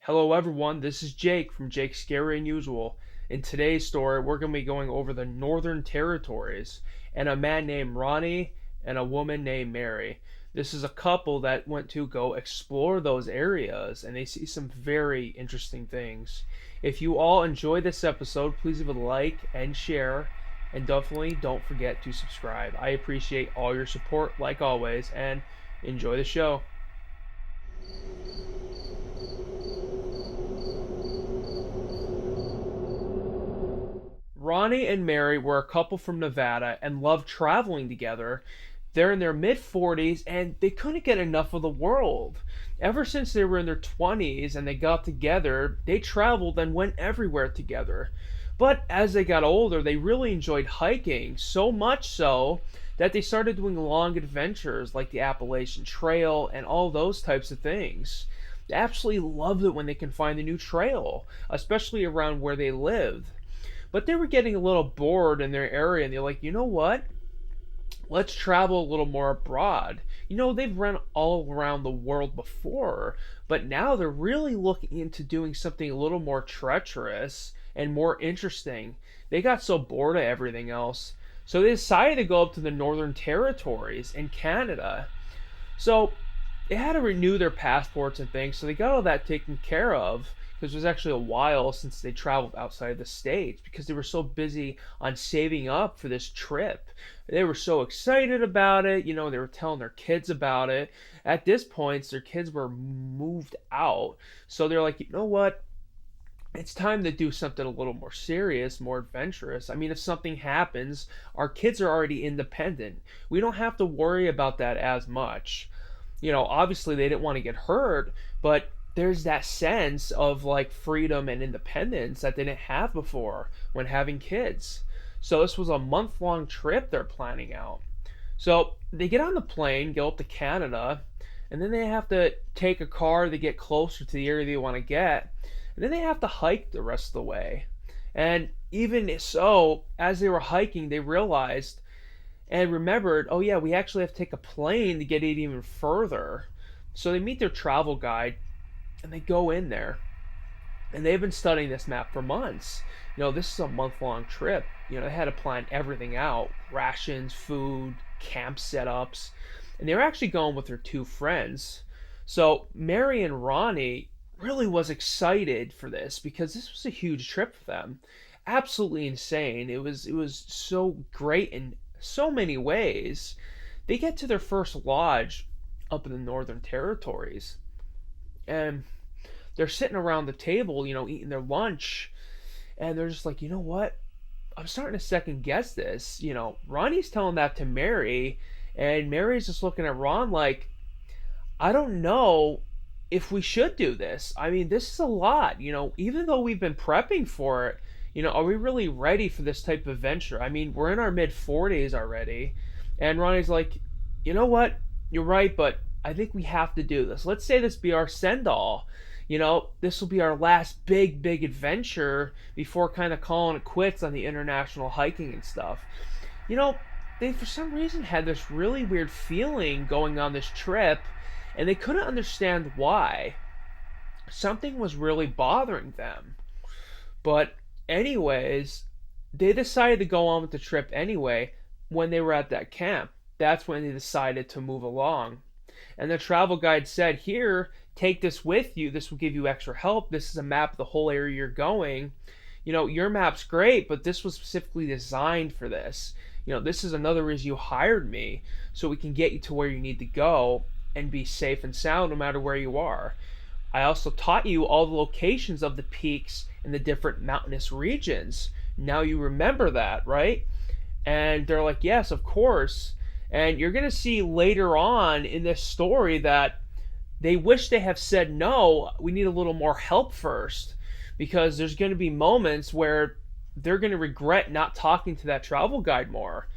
Hello everyone, this is Jake from Jake's Scary Unusual. In today's story, we're going to be going over the Northern Territories and a man named Ronnie and a woman named Mary. This is a couple that went to go explore those areas and they see some very interesting things. If you all enjoyed this episode, please leave a like and share, and definitely don't forget to subscribe. I appreciate all your support like always, and enjoy the show. Ronnie and Mary were a couple from Nevada and loved traveling together. They're in their mid 40s and they couldn't get enough of the world. Ever since they were in their 20s and they got together, they traveled and went everywhere together. But as they got older, they really enjoyed hiking, so much so that they started doing long adventures like the Appalachian Trail and all those types of things. They absolutely loved it when they can find a new trail, especially around where they lived. But they were getting a little bored in their area and they're like, you know what? Let's travel a little more abroad. They've run all around the world before, but now they're really looking into doing something a little more treacherous and more interesting. They got so bored of everything else. So they decided to go up to the Northern Territories in Canada. So they had to renew their passports and things, so they got all that taken care of because it was actually a while since they traveled outside of the States because they were so busy on saving up for this trip. They were so excited about it. They were telling their kids about it. At this point, their kids were moved out. So they're like, you know what? It's time to do something a little more serious, more adventurous. I mean, if something happens, our kids are already independent. We don't have to worry about that as much. Obviously they didn't want to get hurt, but there's that sense of like freedom and independence that they didn't have before when having kids. So this was a month-long trip they're planning out. So they get on the plane, go up to Canada, and then they have to take a car to get closer to the area they want to get. And then they have to hike the rest of the way. And even so, as they were hiking, they realized and remembered, oh yeah, we actually have to take a plane to get it even further. So they meet their travel guide and they go in there. And they've been studying this map for months. This is a month-long trip. They had to plan everything out: rations, food, camp setups. And they were actually going with their two friends. So Mary and Ronnie really was excited for this because this was a huge trip for them. Absolutely insane. It was so great in so many ways. They get to their first lodge up in the Northern Territories, and they're sitting around the table, eating their lunch, and they're just like, you know what? I'm starting to second guess this. Ronnie's telling that to Mary, and Mary's just looking at Ron like, I don't know if we should do this. I mean, this is a lot, even though we've been prepping for it. Are we really ready for this type of venture? I mean, we're in our mid 40s already. And Ronnie's like, you know what? You're right, but I think we have to do this. Let's say this be our send all. This will be our last big adventure before kind of calling it quits on the international hiking and stuff. You know, they for some reason had this really weird feeling going on this trip, and they couldn't understand why. Something was really bothering them. But anyways, they decided to go on with the trip anyway when they were at that camp. That's when they decided to move along. And the travel guide said, here, take this with you. This will give you extra help. This is a map of the whole area you're going. Your map's great, but this was specifically designed for this. This is another reason you hired me, so we can get you to where you need to go and be safe and sound no matter where you are. I also taught you all the locations of the peaks in the different mountainous regions. Now you remember that, right? And they're like, yes, of course. And you're going to see later on in this story that they wish they have said, no, we need a little more help first. Because there's going to be moments where they're going to regret not talking to that travel guide more.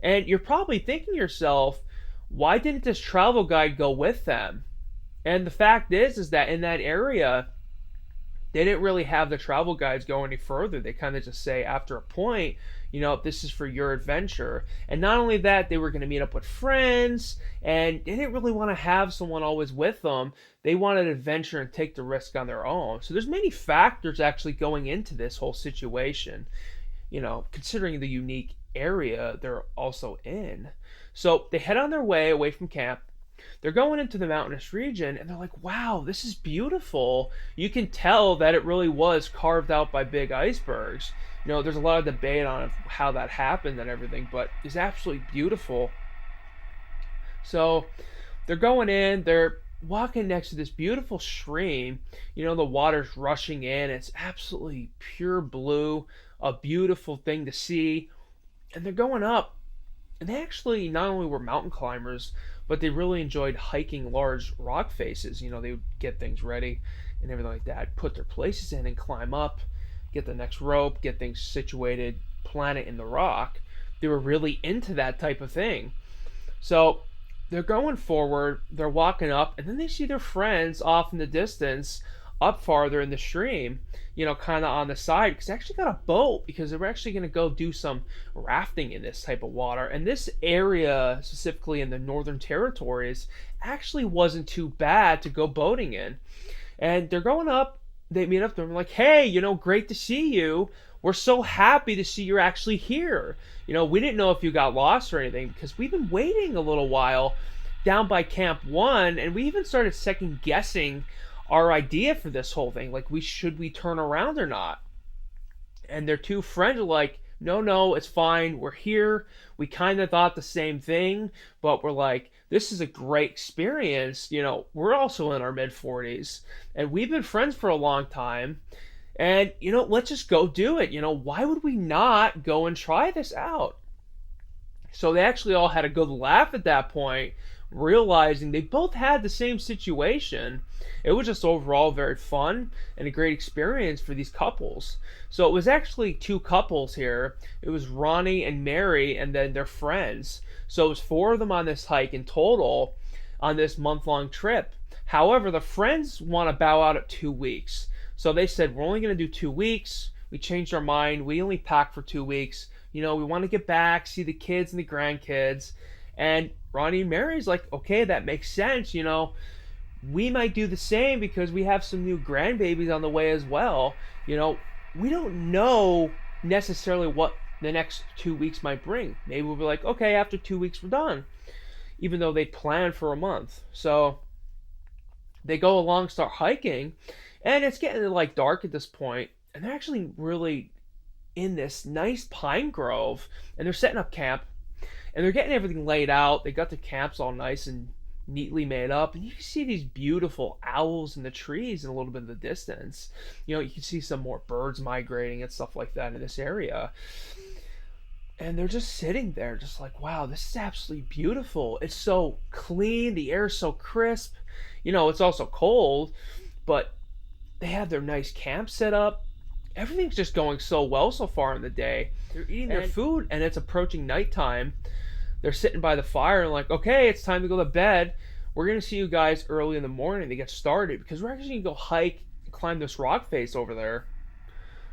And you're probably thinking to yourself, why didn't this travel guide go with them? And the fact is that in that area, They didn't really have the travel guides go any further. They kind of just say after a point, this is for your adventure. And not only that, they were going to meet up with friends, and they didn't really want to have someone always with them. They wanted adventure and take the risk on their own. So there's many factors actually going into this whole situation, considering the unique area they're also in. So they head on their way away from camp. They're going into the mountainous region and they're like, wow, this is beautiful. You can tell that it really was carved out by big icebergs. There's a lot of debate on how that happened and everything, but it's absolutely beautiful. So they're going in, they're walking next to this beautiful stream. The water's rushing in. It's absolutely pure blue, a beautiful thing to see. And they're going up. And they actually not only were mountain climbers, but they really enjoyed hiking large rock faces. They would get things ready and everything like that, put their places in and climb up, get the next rope, get things situated, plant it in the rock. They were really into that type of thing. So they're going forward, they're walking up, and then they see their friends off in the distance, up farther in the stream, kind of on the side, because they actually got a boat because they were actually going to go do some rafting in this type of water. And this area, specifically in the Northern Territories, actually wasn't too bad to go boating in. And they're going up, they meet up, they're like, hey, great to see you. We're so happy to see you're actually here. We didn't know if you got lost or anything because we've been waiting a little while down by Camp 1, and we even started second guessing our idea for this whole thing. Like, should we turn around or not? And their two friends are like, no, it's fine. We're here. We kind of thought the same thing, but we're like, this is a great experience. We're also in our mid 40s and we've been friends for a long time. And, let's just go do it. Why would we not go and try this out? So they actually all had a good laugh at that point, realizing they both had the same situation. It was just overall very fun and a great experience for these couples. So it was actually two couples here. It was Ronny and Mary and then their friends. So it was four of them on this hike in total on this month-long trip. However, the friends want to bow out at 2 weeks. So they said, we're only going to do 2 weeks. We changed our mind. We only packed for 2 weeks. We want to get back, see the kids and the grandkids. And Ronny and Mary's like, okay, that makes sense. We might do the same because we have some new grandbabies on the way as well. We don't know necessarily what the next 2 weeks might bring. Maybe we'll be like, okay, after 2 weeks we're done, even though they planned for a month. So they go along, start hiking, and it's getting like dark at this point, and they're actually really in this nice pine grove, and they're setting up camp, and they're getting everything laid out. They got the camps all nice and neatly made up, and you can see these beautiful owls in the trees in a little bit of the distance. You can see some more birds migrating and stuff like that in this area. And they're just sitting there just like, wow, this is absolutely beautiful. It's so clean, the air's so crisp. It's also cold, but they have their nice camp set up. Everything's just going so well so far in the day. They're eating their food, and it's approaching nighttime. They're sitting by the fire and like, okay, it's time to go to bed. We're going to see you guys early in the morning to get started because we're actually going to go hike and climb this rock face over there.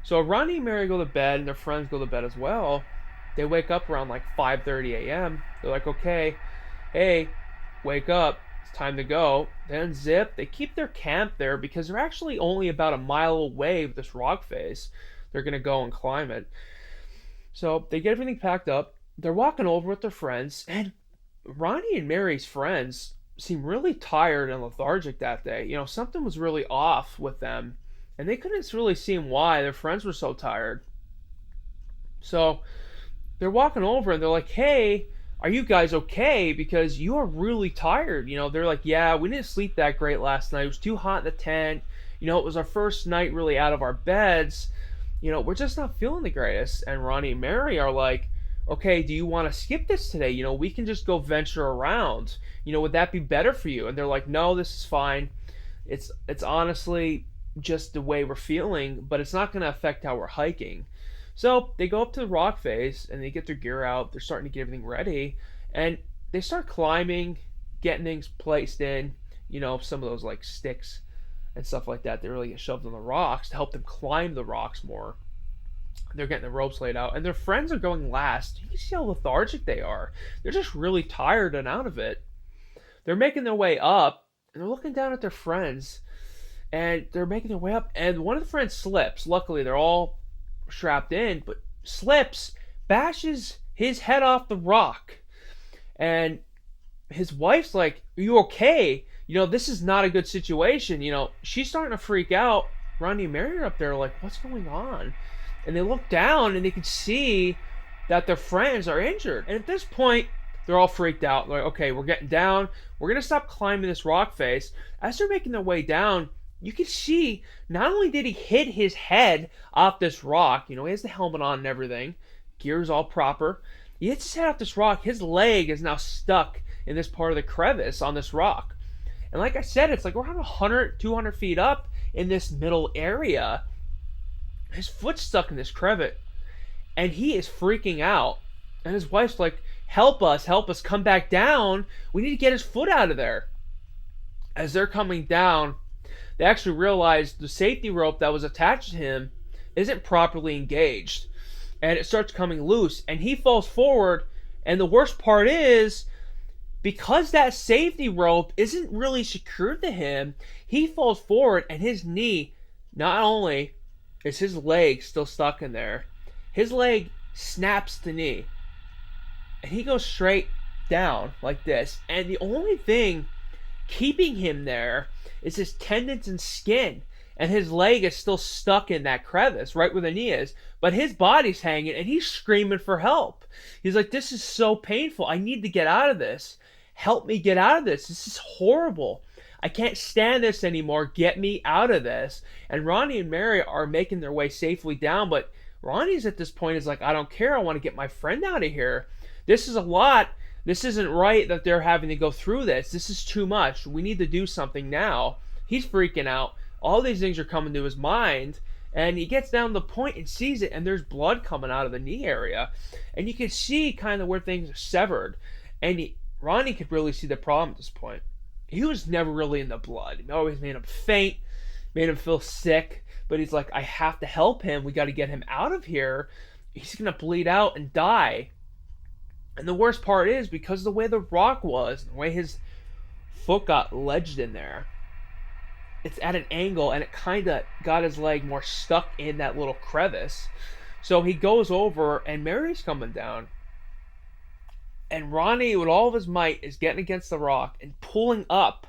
So Ronny and Mary go to bed, and their friends go to bed as well. They wake up around like 5:30 a.m. They're like, okay, hey, wake up. It's time to go. Then zip. They keep their camp there because they're actually only about a mile away with this rock face. They're going to go and climb it. So they get everything packed up. They're walking over with their friends, and Ronny and Mary's friends seem really tired and lethargic that day. Something was really off with them, and they couldn't really see why. Their friends were so tired. So they're walking over, and they're like, hey, are you guys okay? Because you are really tired. They're like, yeah, we didn't sleep that great last night. It was too hot in the tent. It was our first night really out of our beds. We're just not feeling the greatest. And Ronny and Mary are like, okay, do you want to skip this today? We can just go venture around. Would that be better for you? And they're like, no, this is fine. It's honestly just the way we're feeling, but it's not going to affect how we're hiking. So they go up to the rock face and they get their gear out. They're starting to get everything ready, and they start climbing, getting things placed in, some of those like sticks and stuff like that. They really get shoved on the rocks to help them climb the rocks more. They're getting the ropes laid out, and their friends are going last. You can see how lethargic they are. They're just really tired and out of it. They're making their way up, and they're looking down at their friends, and they're making their way up, and one of the friends slips. Luckily, they're all strapped in, but slips, bashes his head off the rock, and his wife's like, "Are you okay? This is not a good situation." She's starting to freak out. Ronnie and Mary are up there like, "What's going on?" And they look down and they can see that their friends are injured. And at this point, they're all freaked out. They're like, okay, we're getting down. We're going to stop climbing this rock face. As they're making their way down, you can see not only did he hit his head off this rock, he has the helmet on and everything, gear's all proper. He hits his head off this rock. His leg is now stuck in this part of the crevice on this rock. And like I said, it's like around 100, 200 feet up in this middle area. His foot's stuck in this crevice, and he is freaking out. And his wife's like, help us, come back down. We need to get his foot out of there. As they're coming down, they actually realize the safety rope that was attached to him isn't properly engaged. And it starts coming loose, and he falls forward. And the worst part is, because that safety rope isn't really secured to him, he falls forward, and his knee, not only is his leg still stuck in there, his leg snaps the knee. And he goes straight down like this. And the only thing keeping him there is his tendons and skin. And his leg is still stuck in that crevice right where the knee is. But his body's hanging and he's screaming for help. He's like, this is so painful. I need to get out of this. Help me get out of this. This is horrible. I can't stand this anymore. Get me out of this. And Ronnie and Mary are making their way safely down. But Ronnie's at this point is like, I don't care. I want to get my friend out of here. This is a lot. This isn't right that they're having to go through this. This is too much. We need to do something now. He's freaking out. All these things are coming to his mind. And he gets down to the point and sees it. And there's blood coming out of the knee area. And you can see kind of where things are severed. And Ronnie could really see the problem at this point. He was never really in the blood. It always made him faint, made him feel sick. But he's like, I have to help him. We got to get him out of here. He's going to bleed out and die. And the worst part is, because of the way the rock was, the way his foot got ledged in there, it's at an angle, and it kind of got his leg more stuck in that little crevice. So he goes over, and Mary's coming down. And Ronnie, with all of his might, is getting against the rock and pulling up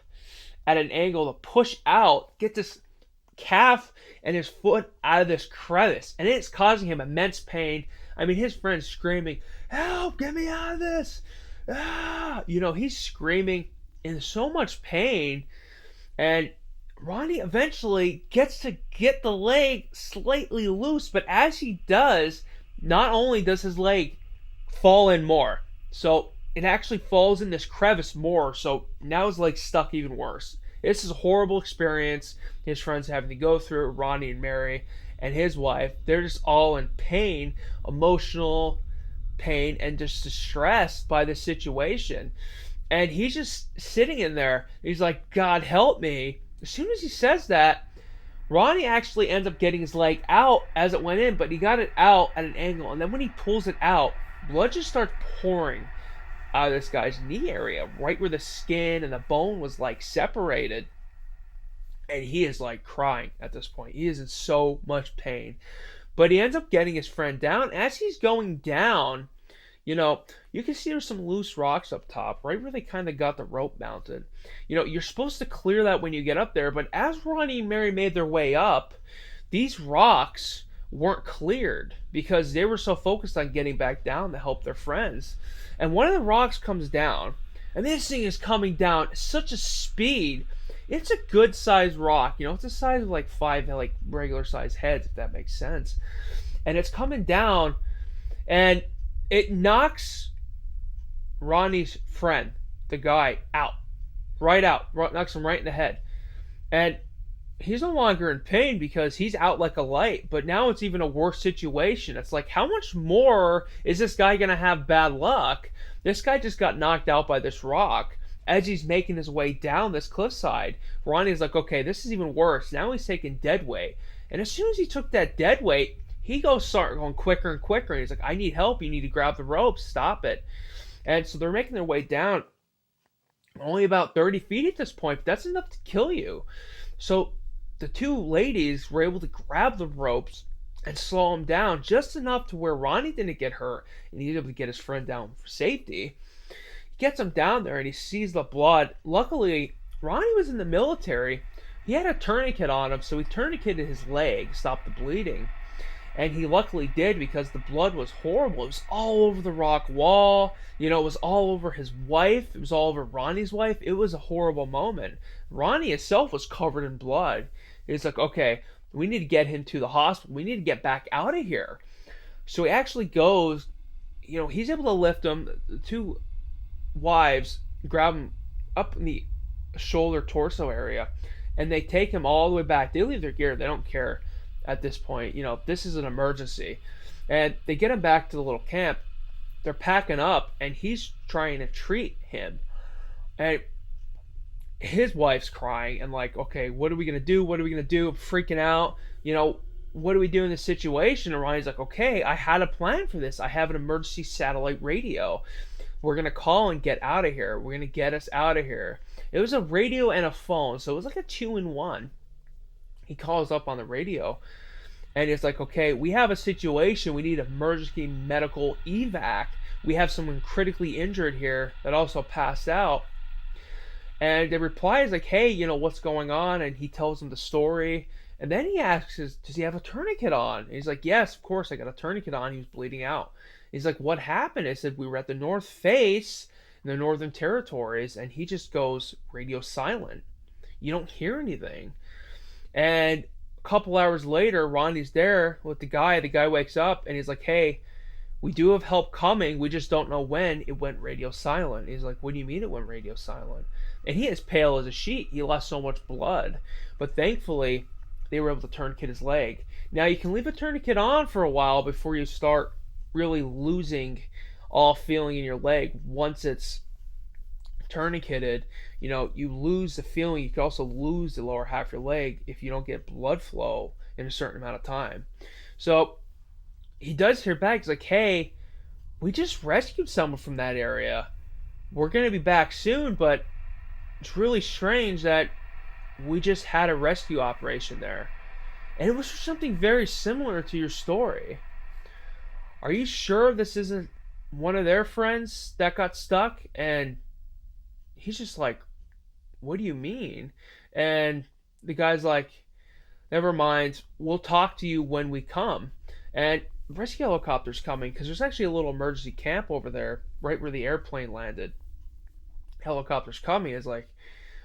at an angle to push out, get this calf and his foot out of this crevice. And it's causing him immense pain. I mean, his friend's screaming, help, get me out of this. Ah! He's screaming in so much pain. And Ronnie eventually gets to get the leg slightly loose. But as he does, not only does his leg fall in more, so it actually falls in this crevice more. So now his leg's stuck even worse. This is a horrible experience his friends having to go through. Ronnie and Mary and his wife, they're just all in pain, emotional pain, and just distressed by the situation. And he's just sitting in there. He's like, God help me. As soon as he says that, Ronnie actually ends up getting his leg out as it went in, but he got it out at an angle. And then when he pulls it out, blood just starts pouring out of this guy's knee area, right where the skin and the bone was like separated. And he is like crying at this point. He is in so much pain. But he ends up getting his friend down. As he's going down, you can see there's some loose rocks up top, right where they kind of got the rope mounted. You're supposed to clear that when you get up there. But as Ronnie and Mary made their way up, these rocks weren't cleared because they were so focused on getting back down to help their friends. And one of the rocks comes down, and this thing is coming down at such a speed. It's a good sized rock. It's the size of like 5 like regular sized heads, if that makes sense. And it's coming down, and it knocks Ronnie's friend, the guy, out. Knocks him right in the head. And he's no longer in pain because he's out like a light, but now it's even a worse situation. It's like, how much more is this guy going to have bad luck? This guy just got knocked out by this rock as he's making his way down this cliffside, Ronnie's like, okay, this is even worse. Now he's taking dead weight. And as soon as he took that dead weight, he start going quicker and quicker. And he's like, I need help. You need to grab the ropes. Stop it. And so they're making their way down only about 30 feet at this point, but that's enough to kill you. So the two ladies were able to grab the ropes and slow him down just enough to where Ronnie didn't get hurt and he was able to get his friend down for safety. He gets him down there and he sees the blood. Luckily, Ronnie was in the military. He had a tourniquet on him, so he tourniqueted his leg, stopped the bleeding. And he luckily did because the blood was horrible. It was all over the rock wall. It was all over his wife. It was all over Ronnie's wife. It was a horrible moment. Ronnie himself was covered in blood. He's like, okay, we need to get him to the hospital. We need to get back out of here. So he actually goes, he's able to lift him. The two wives grab him up in the shoulder torso area and they take him all the way back. They leave their gear. They don't care at this point. This is an emergency. And they get him back to the little camp. They're packing up and he's trying to treat him. And his wife's crying and like, okay, what are we going to do? What are we going to do? I'm freaking out. What do we do in this situation? And Ronnie's like, okay, I had a plan for this. I have an emergency satellite radio. We're going to call and get out of here. We're going to get us out of here. It was a radio and a phone, so it was like a 2-in-1. He calls up on the radio and it's like, okay, we have a situation. We need emergency medical evac. We have someone critically injured here that also passed out. And the reply is like, hey, what's going on? And he tells him the story. And then he asks, does he have a tourniquet on? And he's like, yes, of course, I got a tourniquet on. He was bleeding out. He's like, what happened? I said, we were at the North Face in the Northern Territories. And he just goes radio silent. You don't hear anything. And a couple hours later, Ronnie's there with the guy. The guy wakes up and he's like, hey, we do have help coming. We just don't know when. It went radio silent. He's like, what do you mean it went radio silent? And he is pale as a sheet. He lost so much blood. But thankfully, they were able to tourniquet his leg. Now, you can leave a tourniquet on for a while before you start really losing all feeling in your leg. Once it's tourniqueted, you lose the feeling. You can also lose the lower half of your leg if you don't get blood flow in a certain amount of time. So he does hear back. He's like, hey, we just rescued someone from that area. We're going to be back soon, but it's really strange that we just had a rescue operation there. And it was something very similar to your story. Are you sure this isn't one of their friends that got stuck? And he's just like, what do you mean? And the guy's like, never mind, we'll talk to you when we come. And the rescue helicopter's coming because there's actually a little emergency camp over there right where the airplane landed. Helicopter's coming. Is like,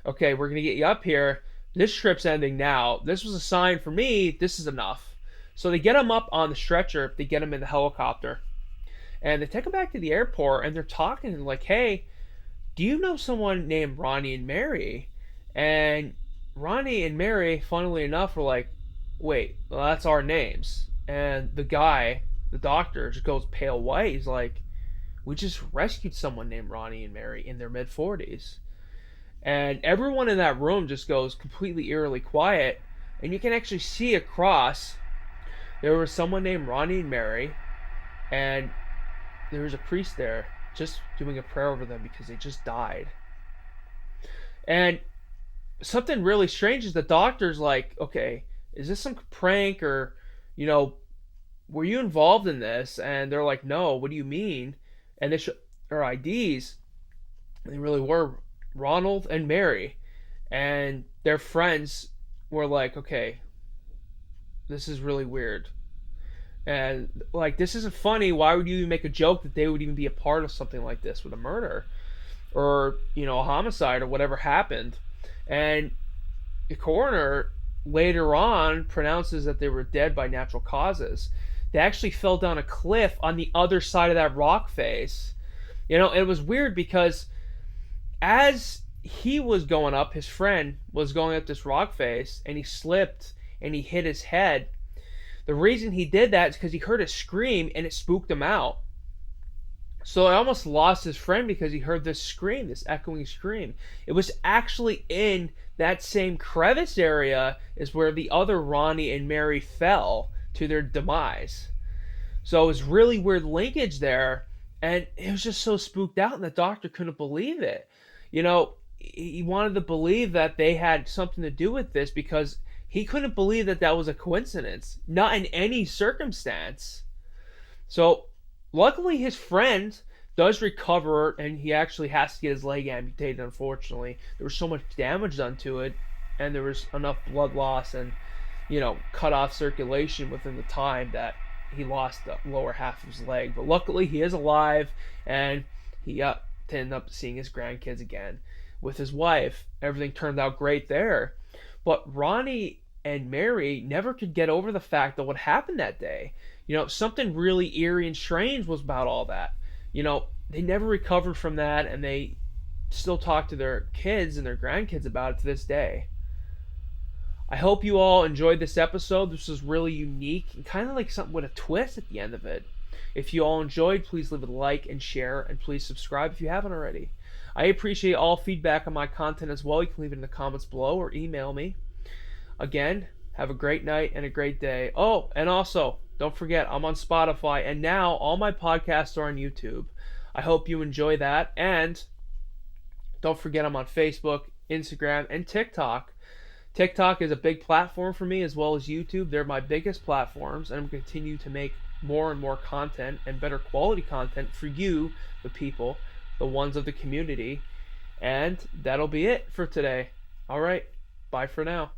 okay, we're going to get you up here. This trip's ending now. This was a sign for me. This is enough. So they get him up on the stretcher. They get him in the helicopter. And they take him back to the airport and they're talking and like, hey, do you know someone named Ronnie and Mary? And Ronnie and Mary, funnily enough, were like, wait, well, that's our names. And the guy, the doctor, just goes pale white. He's like, we just rescued someone named Ronnie and Mary in their mid-40s. And everyone in that room just goes completely eerily quiet. And you can actually see across, there was someone named Ronnie and Mary. And there was a priest there just doing a prayer over them because they just died. And something really strange is the doctor's like, okay, is this some prank or, were you involved in this? And they're like, no, what do you mean? And they show their IDs. They really were Ronald and Mary. And their friends were like, okay, this is really weird. And like, this isn't funny. Why would you even make a joke that they would even be a part of something like this with a murder or, a homicide or whatever happened? And the coroner later on pronounces that they were dead by natural causes. They actually fell down a cliff on the other side of that rock face. It was weird because as he was going up, his friend was going up this rock face and he slipped and he hit his head. The reason he did that is because he heard a scream and it spooked him out. So I almost lost his friend because he heard this scream, this echoing scream. It was actually in that same crevice area is where the other Ronnie and Mary fell to their demise. So it was really weird linkage there, and it was just so spooked out, and the doctor couldn't believe it. He wanted to believe that they had something to do with this because he couldn't believe that that was a coincidence, not in any circumstance. So, luckily, his friend does recover, and he actually has to get his leg amputated. Unfortunately, there was so much damage done to it, and there was enough blood loss and cut off circulation within the time that he lost the lower half of his leg. But luckily, he is alive, and he ended up seeing his grandkids again with his wife. Everything turned out great there. But Ronnie and Mary never could get over the fact that what happened that day. Something really eerie and strange was about all that. They never recovered from that, and they still talk to their kids and their grandkids about it to this day. I hope you all enjoyed this episode. This was really unique and kind of like something with a twist at the end of it. If you all enjoyed, please leave a like and share, and please subscribe if you haven't already. I appreciate all feedback on my content as well. You can leave it in the comments below or email me. Again, have a great night and a great day. Oh, and also, don't forget, I'm on Spotify, and now all my podcasts are on YouTube. I hope you enjoy that, and don't forget I'm on Facebook, Instagram, and TikTok. TikTok is a big platform for me, as well as YouTube. They're my biggest platforms, and I'm going to continue to make more and more content and better quality content for you, the people, the ones of the community. And that'll be it for today. All right, bye for now.